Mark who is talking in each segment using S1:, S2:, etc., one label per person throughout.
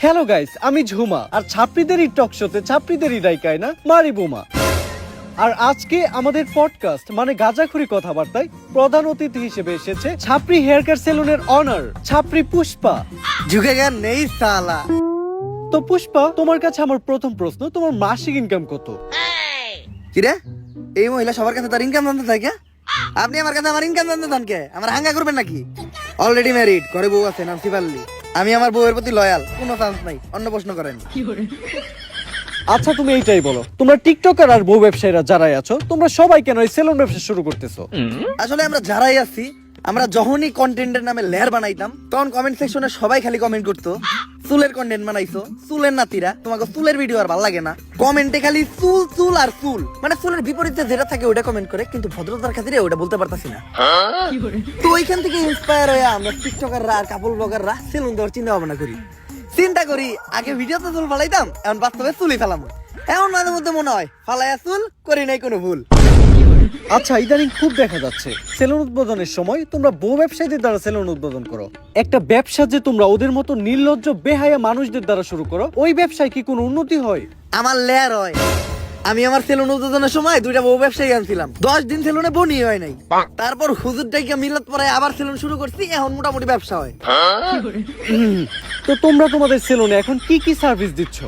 S1: Hello guys, আমি ঝুমা আর ছাত্রীদেরই টক শোতে ছাত্রীদেরই দায়িকায় না মারি বোমা। আর আজকে আমাদের পডকাস্ট মানে গাঁজাখুরি কথাবার্তায় প্রধান অতিথি হিসেবে এসেছে ছাপরি হেয়ার কাট সেলুনের অনার ছাপরি পুষ্পা।
S2: ঝুঁকেগা নেই সালা।
S1: তো পুষ্পা, তোমার কাছে আমার প্রথম প্রশ্ন, তোমার মাসিক ইনকাম কত?
S2: কিরে, এই মহিলা সবার কাছে তার ইনকাম জানতে থাকে? আপনি আমার কাছে আমার ইনকাম জানতে চান কে? আমার হাঙ্গা করবেন নাকি? অলরেডি ম্যারিড, ঘরে বউ আছে, নাম শিবাল্লি। আমি আমার বউয়ের প্রতি লয়াল, কোনো চান্স নাই। অন্য প্রশ্ন করেন।
S1: আচ্ছা তুমি এইটাই বলো, তোমরা টিকটকার আর বউ ব্যবসায়ীরা যারাই আছো, তোমরা সবাই কেন এই সেলুন ব্যবসা শুরু করতেছো?
S2: আসলে আমরা যারাই আছি, আমরা যখনই কন্টেন্টের নামে লেয়ার বানাইতাম, তখন কমেন্ট সেকশনে সবাই খালি কমেন্ট করতো, চুলের কন্টেন্ট বানাইছো, চুলের নাতিরা, তোমাকে চুলের ভিডিও আর ভালো লাগে না। কমেন্টে খালি চুল চুল আর চুল, মানে চুলের বিপরীতে যেটা থাকে ওটা কমেন্ট করে, কিন্তু ভদ্রতার খাতিরে ওটা বলতে পারতাছি না। তো ওইখান থেকে ইন্সপায়ার হয়ে আমরা টিকটকাররা আর কাপল ব্লগাররা সেলুন দেওয়ার চিন্তা ভাবনা করি। চিন্তা করি আগে ভিডিওতে চুল ফালাইতাম, এখন বাস্তবে চুলই ফেলাম। এমন মাঝে মধ্যে মনে হয় ফালাইয়া চুল করি নাই কোনো ভুল।
S1: আচ্ছা, ইদানিং খুব দেখা যাচ্ছে সেলুন উদ্বোধনের সময় তোমরা বউ ব্যবসায়ীদের দ্বারা সেলুন উদ্বোধন করো। একটা ব্যবসা যে তোমরা ওদের মতো নির্লজ্জ বেহায়া মানুষদের দ্বারা শুরু করো, ওই ব্যবসায় কি কোনো উন্নতি হয়?
S2: আমার লেয়ার হয়। আমি আমার সেলুন উদ্বোধনের সময় দুইটা বউ ব্যবসায়ী আনছিলাম, 10 দিন সেলুনে বনি হয় নাই। তারপর হুজুর ডাইকা মিলাত পরে আবার সেলুন শুরু করছি, এখন মোটামুটি ব্যবসা হয়।
S1: তো তোমরা তোমাদের সেলুনে এখন কি কি সার্ভিস দিচ্ছ?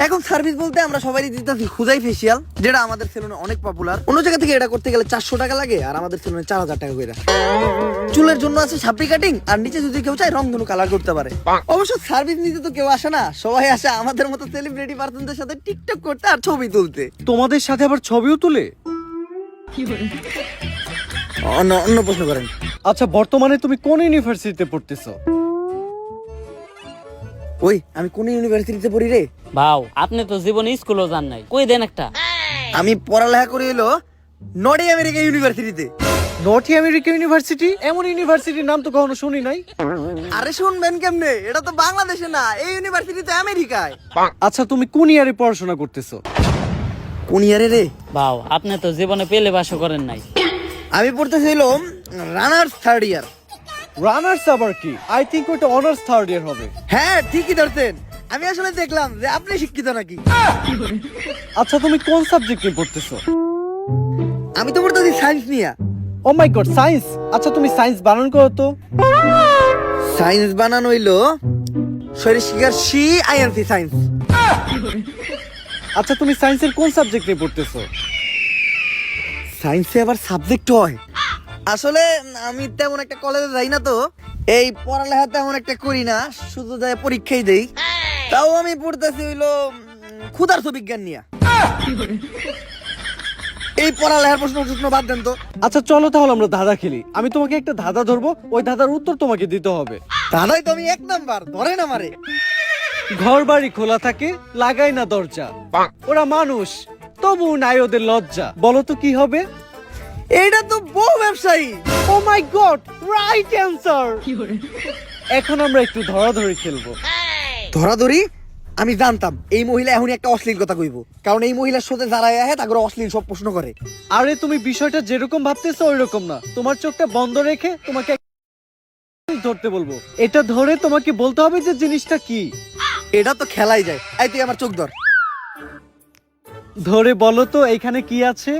S2: এখন সার্ভিস বলতে আমরা সবাই দিতেছি খুদাই ফেসিয়াল, যেটা আমাদের সেলুনে অনেক পপুলার। অন্য জায়গা থেকে এটা করতে গেলে 400 টাকা লাগে, আর আমাদের সেলুনে 4000 টাকা করে। চুলের জন্য আছে সাপড়ি কাটিং, আর নিচে যদি কেউ চায় রংধনু কালার করতে পারে। অবশ্য সার্ভিস নিতে তো কেউ আসে না, সবাই আসে আমাদের মতো সেলিব্রিটি পার্সনদের সাথে টিকটক করতে আর ছবি তুলতে।
S1: তোমাদের সাথে আবার ছবিও তুলে?
S2: অন্য প্রশ্ন করেন।
S1: আচ্ছা, বর্তমানে তুমি কোন ইউনিভার্সিটিতে পড়তেছো?
S2: ওই আমি কোন ইউনিভার্সিটিতে পড়ি রে?
S3: ভাও, আপনি তো জীবনে স্কুলও যান নাই, কই দেন একটা।
S2: আমি পড়ালেখা করি হলো নর্থ আমেরিকা ইউনিভার্সিটিতে।
S1: North America university? এমন ইউনিভার্সিটির নাম তো কখনো শুনি নাই।
S2: আরে শুনবেন কেমনে, এটা তো বাংলাদেশে না, এই ইউনিভার্সিটিতে আমেরিকায়।
S1: আচ্ছা, তুমি কোন ইয়ারে পড়াশোনা করতেছো?
S2: কোন ইয়ারে রে?
S3: ভাও, আপনি তো জীবনে পেলে বাসও করেন নাই।
S2: আমি পড়তেছিলাম রানার্স থার্ড ইয়ার।
S1: রানার্স আবার কি? আই থিংক ওটা অনার্স থার্ড ইয়ার হবে।
S2: হ্যাঁ ঠিকই ধরতেন। আমি আসলে দেখলাম যে আপনি শিক্ষিত নাকি।
S1: আচ্ছা, তুমি কোন সাবজেক্ট নিয়ে পড়তেছো?
S2: আমি তো পড়তেছি সায়েন্স নিয়ে।
S1: ও মাই গড, সায়েন্স! আচ্ছা, তুমি সায়েন্স বানান করো তো।
S2: সায়েন্স বানানো হইলো শরীর শিকার সি আইএনসি সায়েন্স।
S1: আচ্ছা, তুমি সায়েন্সের কোন সাবজেক্ট নিয়ে পড়তেছো?
S2: সায়েন্সে আবার সাবজেক্ট হয়? আসলে আমি তেমন একটা কলেজে যাই না, তো এই পড়ালেখা তেমন একটা করি না, শুধু যাই পরীক্ষাই দেই। তাও আমি পড়তেছি হইলো ক্ষুধার্ত বিজ্ঞান নিয়ে। এই পড়ালেখার প্রশ্ন বাদ দেন তো।
S1: আচ্ছা চলো তাহলে আমরা ধাঁধা খেলি। আমি তোমাকে একটা ধাঁধা ধরবো, ওই ধাঁধার উত্তর তোমাকে দিতে হবে।
S2: দাদাই তো আমি 1 নাম্বার, ধরেন আমারে।
S1: ঘর বাড়ি খোলা থাকে, লাগাই না দরজা, ওরা মানুষ তবু নাই ওদের লজ্জা, বলো তো কি হবে?
S2: এইটা তো বউ ব্যবসায়ী।
S1: ও মাই গড, রাইট অ্যানসার! এখন আমরা একটু ধরাধরি খেলবো।
S2: ধরাধরি? আমি জানতাম এই মহিলা এখনই একটা অশ্লীল কথা কইব, কারণ এই মহিলার সাথে যারা আহে তাকে অশ্লীল সব প্রশ্ন করে।
S1: আরে তুমি বিষয়টা যেরকম ভাবতেছো ওই রকম না। তোমার চোখটা বন্ধ রেখে তোমাকে ধরতে বলবো। এটা ধরে তোমাকে বলতে হবে যে জিনিসটা কি।
S2: এটা তো খেলাই যায়। এই তুই আমার চোখ ধর।
S1: ধরে বলো তো এখানে কি আছে?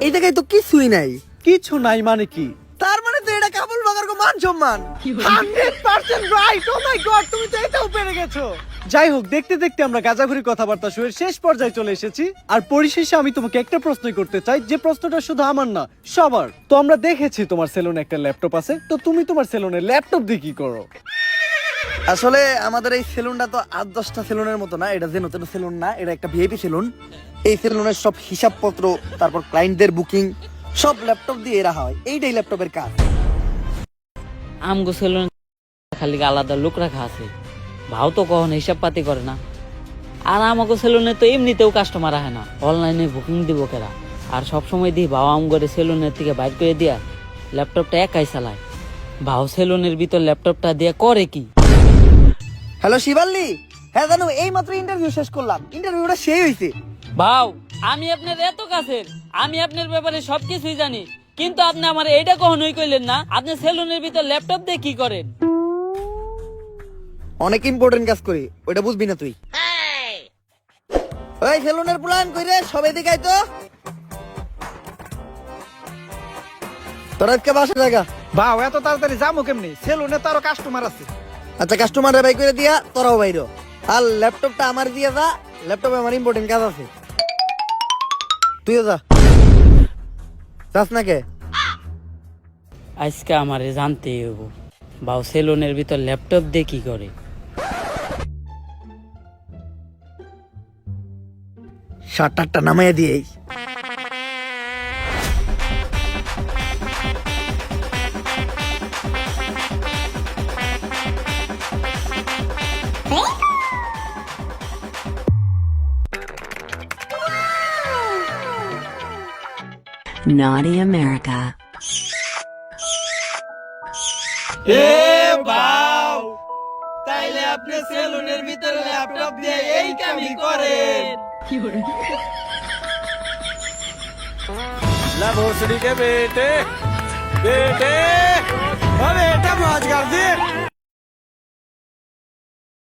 S2: এই জায়গায় তো কিছুই নাই।
S1: কিছু নাই মানে কি?
S2: তার মানে তো এটা কাবুল বাগার কো মান সম্মান।
S1: 100% রাইট! ও মাই গড, তুমি তো এটাও পেরে গেছো। যাই হোক, দেখতে দেখতে আমরা গাঁজাখুরি কথাবার্তা শুরুর শেষ পর্যায়ে চলে এসেছি। আর পরিশেষে আমি তোমাকে একটা প্রশ্নই করতে চাই, যে প্রশ্নটা শুধু আমার না, সবার। তো আমরা দেখেছি তোমার সেলুনে একটা ল্যাপটপ আছে, তো তুমি তোমার সেলুনে ল্যাপটপ দিয়ে কি করো?
S2: আসলে আমাদের এই সেলুনটা তো 8-10টা সেলুনের মতো না, এটা যে নতুন সেলুন না, এটা একটা ভিআইপি সেলুন। এই সেলুনের সব হিসাবপত্র, তারপর ক্লায়েন্টদের বুকিং সব ল্যাপটপ দিয়ে রাখা হয়। এইটাই ল্যাপটপের কাজ।
S3: আমগো সেলুন খালি আলাদা লোক রাখা আছে, ভাও তো কখন হিসাব পাতি করে না। আর আমাকে সেলুনে তো এমনিতেও কাস্টমার আহে না, অনলাইনে বুকিং দিব কেরা। আর সবসময় দিই ভাও আমগরে সেলুনের থেকে বাইর করে দিয়া ল্যাপটপটা একাই চালায়। ভাও সেলুনের ভিতর ল্যাপটপটা দিয়ে করে কি?
S2: হ্যালো শিবাল্লি, হ্যাঁ জানো এই মাত্র ইন্টারভিউ শেষ করলাম, ইন্টারভিউটা সেই হইছে।
S3: ভাও, আমি আপনার এত কাছের, আমি আপনার ব্যাপারে সবকিছুই জানি, কিন্তু আপনি আমার এইটা কখনোই কইলেন না আপনি সেলুনের ভিতর ল্যাপটপ দিয়ে কি করেন।
S2: অনেক ইম্পর্টেন্ট কাজ করি, ওইটা বুঝবি না তুই। ওই সেলুনের প্ল্যান কইরে সবাই দিকে আয় তো। তোরা আজকে বাসা জায়গা।
S4: বাউ এত তাড়াতাড়ি যাবো কেমনি? সেলুনে তো আরো কাস্টমার আছে।
S2: আচ্ছা কাস্টমার বাই করে দিয়া, তোরাও বাইরো। আর ল্যাপটপটা আমার দিয়ে যা, ল্যাপটপে আমার ইম্পর্টেন্ট কাজ আছে। তুইও যা। যাস না কে?
S3: আজকে আমারে জানতে হইব ভাও সেলুনের ভিতর ল্যাপটপ দিয়ে কি করে।
S2: শার্টটা নামাইয়া দিয়েই।
S5: Naughty America.
S1: তাইলে আপনি সেলুনের ভিতরে ল্যাপটপ দিয়ে এই কামই করেন।
S4: ला भोसड़ी के बेटे बेटे